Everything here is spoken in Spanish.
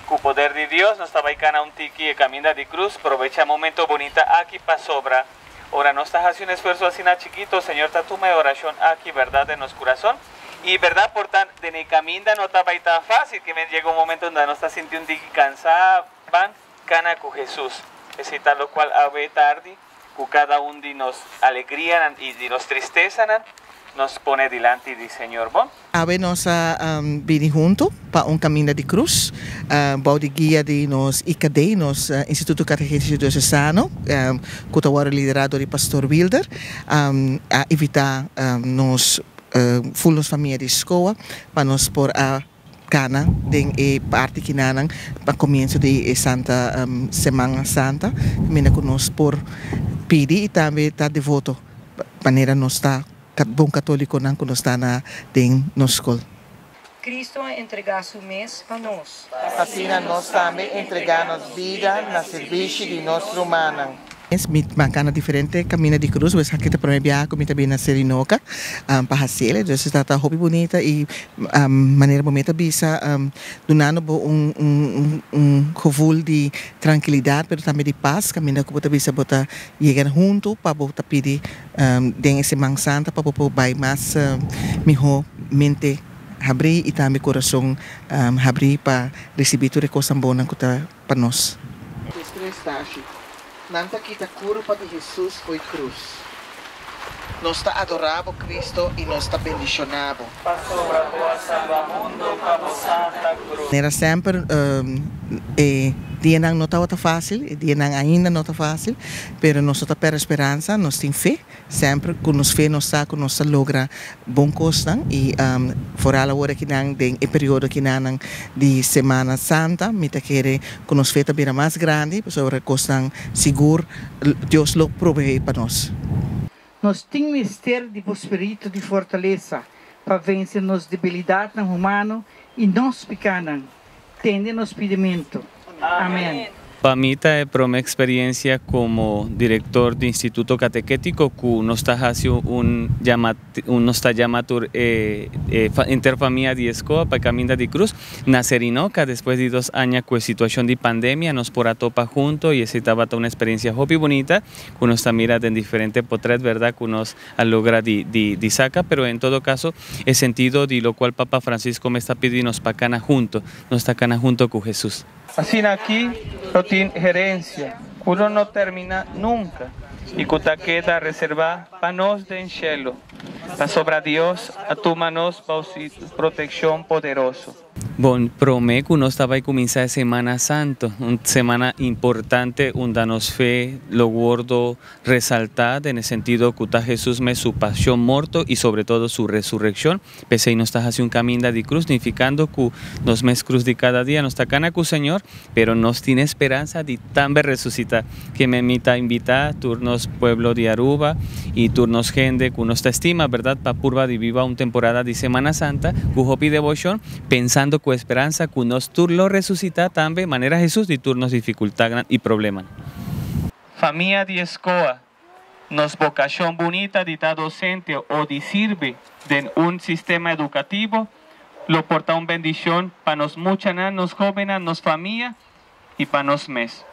Con poder de Dios, nos estaba icana un tiki y camina de cruz, aprovecha momento bonita aquí para sobra. Ahora no estás haciendo un esfuerzo así nada chiquito, Señor, ta toma oración aquí, verdad, en nuestro corazón. Y verdad, por tanto, de mi camina no estaba ahí tan fácil, que me llega un momento donde no está sintiendo un tiki cansado, van, cana con Jesús. Es lo cual a ver tarde, con cada uno de nos alegría y de nos tristeza, nos pone delante del Señor. Bon? Ave nos vini junto para un camino de cruz, bau de guia de nos ICD, nos Instituto Catequético Diocesano, que está liderado por Pastor Wilder, a evitar nos full família de escola, para nos por a cana de parte que nanan para comienzo de Santa Semana Santa, também conosco por pedir e também estar devoto, maneira nos está bom católico não quando está na den nos escola. Cristo entregar seu mês para nós. Assim nós também entregamos vida na serviço de nosso humano. Mit mancana diferente caminho de cruz, mas aqui para mim como também na Serinoca, para fazer, então está hobby bonita e maneira bonita bisa donando gevoel de tranquilidade, mas também de paz, caminho que bota bisa bota chegar junto para bota pedir den Semana Santa para bota bai mais melhor mente abrir e também coração abrir para receber toda coisa boa que tá para nós. Nanta kita curva de Jesus foi cruz. Nós está adorado Cristo e nós está bendicionado. Era sempre dia não estava fácil, dia não ainda não está fácil, mas nós está per esperança, nós temos fé, sempre com nos fé nós logra bom coisa e fora a hora que não tem o período que não de Semana Santa, me tá querer com nos fé também mais grande, sobre coisa seguro, Deus lo provee para nós. Nós temos mistério de espírito de fortaleza para vencer nos debilidades no humano e nos pecados. Tende nos pedimento. Amén. Para mí es una experiencia como director de Instituto Catequético que nos está haciendo nos está llamando interfamilia de escola para Camino de Cruz na Serinoca después de 2 años con situación de pandemia nos por atopa junto y esa estaba una experiencia muy bonita que nos está mirando en diferentes potretas, verdad, que nos logra de saca, pero en todo caso el sentido de lo cual Papa Francisco me está pidiendo nos para cana junto, nos está cana junto con Jesús. Así aquí no tiene gerencia, uno no termina nunca y que queda reservada para nos del cielo, para sobre Dios a tu manos protección poderoso. Bon, promé que uno estaba a comenzar Semana Santa, una semana importante, donde nos fe lo gordo resaltar en el sentido que está Jesús me su pasión muerto y sobre todo su resurrección, pese a no está haciendo un camino de cruz, significando que nos mes cruz de cada día, nos está cana con Señor, pero nos tiene esperanza de también resucitar, que me invita turnos pueblo de Aruba y turnos gente que nos estima, verdad, para purva de viva una temporada de Semana Santa, que hopi devoción, pensando con esperanza que nos turno resucita también manera Jesús de turnos dificultad y problemas. Familia de escola, nos vocación bonita de estar docente o de sirve de un sistema educativo, lo porta una bendición para nos mucha nos jóvenes, nos familia y para nos mes.